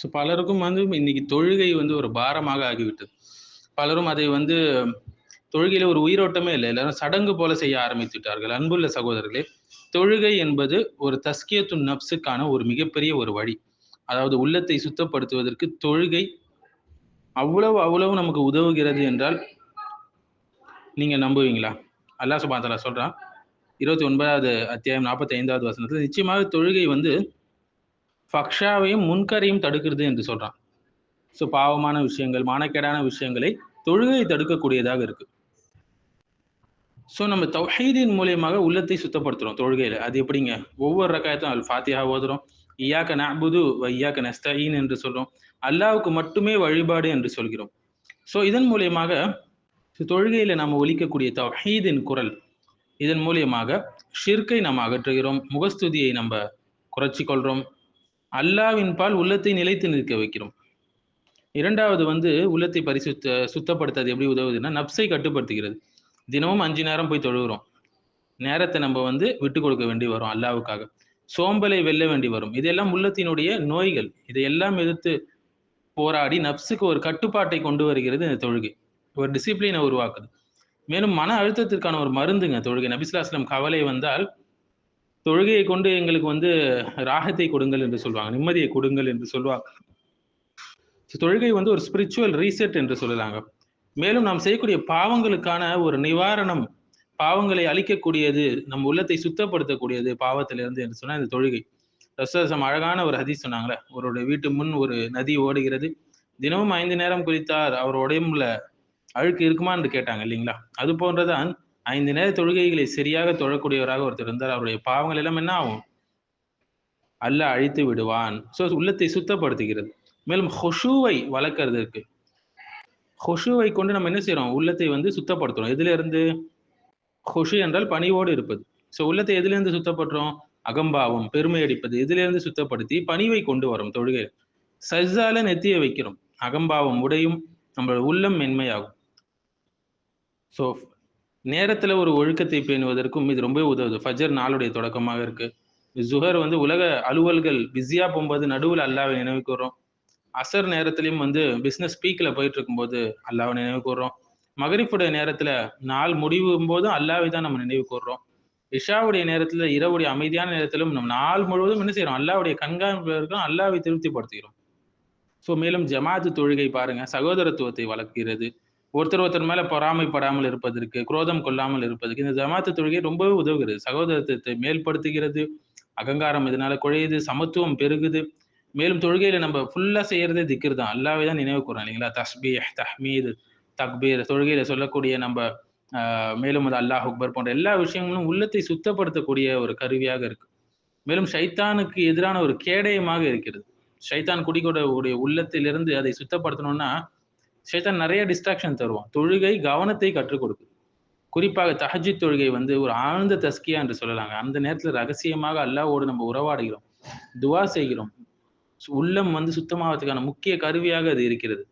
So பலருக்கும் வந்து இன்னைக்கு தொழுகை வந்து ஒரு பாரமாக ஆகிவிட்டது. பலரும் அதை வந்து தொழுகையில ஒரு உயிரோட்டமே இல்லை. எல்லாரும் சடங்கு போல செய்ய ஆரம்பித்து விட்டார்கள். அன்புள்ள சகோதரர்களே, தொழுகை என்பது ஒரு தஸ்கியத்துன் நப்ஸுக்கான ஒரு மிகப்பெரிய ஒரு வழி. அதாவது உள்ளத்தை சுத்தப்படுத்துவதற்கு தொழுகை அவ்வளவு நமக்கு உதவுகிறது என்றால் நீங்க நம்புவீங்களா? அல்லாஹ் சுப்ஹானஹு வ தஆலா சொல்றான் 29வது அத்தியாயம் 45வது வசனத்துல, நிச்சயமாக தொழுகை வந்து ஃபஹ்ஷாவையும் முன்கரையும் தடுக்கிறது என்று சொல்றான். ஸோ பாவமான விஷயங்கள், மானக்கேடான விஷயங்களை தொழுகை தடுக்கக்கூடியதாக இருக்கு. ஸோ நம்ம தௌஹீதின் மூலியமாக உள்ளத்தை சுத்தப்படுத்துறோம் தொழுகையில. அது எப்படிங்க? ஒவ்வொரு ரக்காயத்தும் அல் ஃபாத்திஹா ஓதுறோம். இய்யாக நஅ்புது வ இய்யாக நஸ்தஈன் என்று சொல்றோம். அல்லாஹ்வுக்கு மட்டுமே வழிபாடு என்று சொல்கிறோம். ஸோ இதன் மூலியமாக தொழுகையில நாம ஒலிக்கக்கூடிய தௌஹீதின் குரல், இதன் மூலியமாக ஷிர்க்கை நாம் அகற்றுகிறோம். முகஸ்துதியை நம்ம குறைச்சிக் கொள்றோம். அல்லாஹ்வின் பால் உள்ளத்தை நிலைத்து நிற்க வைக்கிறோம். இரண்டாவது வந்து உள்ளத்தை சுத்தப்படுத்த அது எப்படி உதவுதுன்னா, நப்சை கட்டுப்படுத்துகிறது. தினமும் 5 நேரம் போய் தொழுகிறோம். நேரத்தை நம்ம வந்து விட்டுக் கொடுக்க வேண்டி வரும் அல்லாஹ்வுக்காக. சோம்பலை வெல்ல வேண்டி வரும். இதெல்லாம் உள்ளத்தினுடைய நோய்கள். இதையெல்லாம் எதிர்த்து போராடி நப்சுக்கு ஒரு கட்டுப்பாட்டை கொண்டு வருகிறது இந்த தொழுகை. ஒரு டிசிப்ளினை உருவாக்குது. மேலும் மன அழுத்தத்திற்கான ஒரு மருந்துங்க தொழுகை. நபி ஸல்லல்லாஹு அலைஹி வஸல்லம் கவலை வந்தால் தொழுகையை கொண்டு எங்களுக்கு வந்து ராகத்தை கொடுங்கள் என்று சொல்வாங்க. நிம்மதியை கொடுங்கள் என்று சொல்வாங்க. தொழுகை வந்து ஒரு ஸ்பிரிச்சுவல் ரீசெட் என்று சொல்லலாங்க. மேலும் நாம் செய்யக்கூடிய பாவங்களுக்கான ஒரு நிவாரணம், பாவங்களை அழிக்கக்கூடியது, நம் உள்ளத்தை சுத்தப்படுத்தக்கூடியது பாவத்திலிருந்து என்று சொன்னா இந்த தொழுகை. ரசூலுல்லாஹி அழகான ஒரு ஹதீஸ் சொன்னாங்கல்ல, அவருடைய வீட்டு முன் ஒரு நதி ஓடுகிறது. தினமும் 5 நேரம் குளித்தார், அவர் உடம்புல அழுக்கு இருக்குமா என்று கேட்டாங்க இல்லைங்களா? அது போன்றதான் 5 நேர தொழுகைகளை சரியாக தொழக்கூடியவராக ஒருத்தர் இருந்தார். அவருடைய பாவங்கள் எல்லாம் என்ன ஆகும்? அல்லாஹ் அழித்து விடுவான். ஸோ உள்ளத்தை சுத்தப்படுத்துகிறது. மேலும் ஹுஷூவை வளர்க்கறதற்கு, ஹுஷூவை கொண்டு நம்ம என்ன செய்றோம்? உள்ளத்தை வந்து சுத்தப்படுத்துறோம். எதிலிருந்து? ஹுஷு என்றால் பணிவோடு இருப்பது. ஸோ உள்ளத்தை எதிலிருந்து சுத்தப்படுத்துறோம்? அகம்பாவம், பெருமை அடிப்பது, இதிலிருந்து சுத்தப்படுத்தி பணிவை கொண்டு வரும் தொழுகை. சஜ்ஜால நெத்திய வைக்கிறோம். அகம்பாவம் உடையும், நம்மளோட உள்ளம் மென்மையாகும். ஸோ நேரத்துல ஒரு ஒழுக்கத்தை பேணுவதற்கும் இது ரொம்பவே உதவுது. ஃபஜர் நாளுடைய தொடக்கமாக இருக்கு. ஜுஹர் வந்து உலக அலுவல்கள் பிஸியா போகும்போது நடுவுல அல்லாஹ்வை நினைவு கூர்றோம். அசர் நேரத்திலயும் வந்து பிசினஸ் பீக்ல போயிட்டு இருக்கும்போது அல்லாஹ்வை நினைவு கூர்றோம். மகரிஃபுடைய நேரத்துல நாள் முடிவும் போது அல்லாஹ்வை தான் நம்ம நினைவு கூர்றோம். இஷாவுடைய நேரத்துல, இரவுடைய அமைதியான நேரத்திலும் நம்ம நாள் முழுவதும் என்ன செய்றோம்? அல்லாஹ்வுடைய கண்காணிப்புல இருக்கோம். அல்லாஹ்வை திருப்திப்படுத்துகிறோம். ஸோ மேலும் ஜமாத்து தொழுகை பாருங்க, சகோதரத்துவத்தை வளர்க்கிறது. ஒருத்தர் மேல பொறாமைப்படாமல் இருப்பதற்கு, குரோதம் கொள்ளாமல் இருப்பதற்கு இந்த ஜமாத்து தொழுகை ரொம்பவே உதவுகிறது. சகோதரத்துவத்தை மேல்படுத்துகிறது. அகங்காரம் இதனால குறையுது, சமத்துவம் பெருகுது. மேலும் தொழுகையில நம்ம ஃபுல்லா செய்யறதே திக்ர் தான். அல்லாஹ்வை தான் நினைவு கூர்றோம் இல்லைங்களா? தஸ்பீஹ், தஹ்மீத், தக்பீர் தொழுகையில சொல்லக்கூடிய நம்ம மேலும் அது அல்லாஹ் அக்பர் போன்ற எல்லா விஷயங்களும் உள்ளத்தை சுத்தப்படுத்தக்கூடிய ஒரு கருவியாக இருக்கு. மேலும் ஷைத்தானுக்கு எதிரான ஒரு கேடயமாக இருக்கிறது. ஷைத்தான் குடிகொண்டவுடைய உள்ளத்திலிருந்து அதை சுத்தப்படுத்தணும்னா, ஷைத்தான் நிறைய டிஸ்ட்ராக்ஷன் தருவான். தொழுகை கவனத்தை கற்றுக் கொடுக்குது. குறிப்பாக தஹஜ்ஜுத் தொழுகை வந்து ஒரு ஆழ்ந்த தஸ்கியா என்று சொல்லலாங்க. அந்த நேரத்துல ரகசியமாக அல்லாஹ்வோடு நம்ம உறவாடுகிறோம். துஆ செய்கிறோம். உள்ளம் வந்து சுத்தமாவதற்கான முக்கிய கருவியாக அது இருக்கிறது.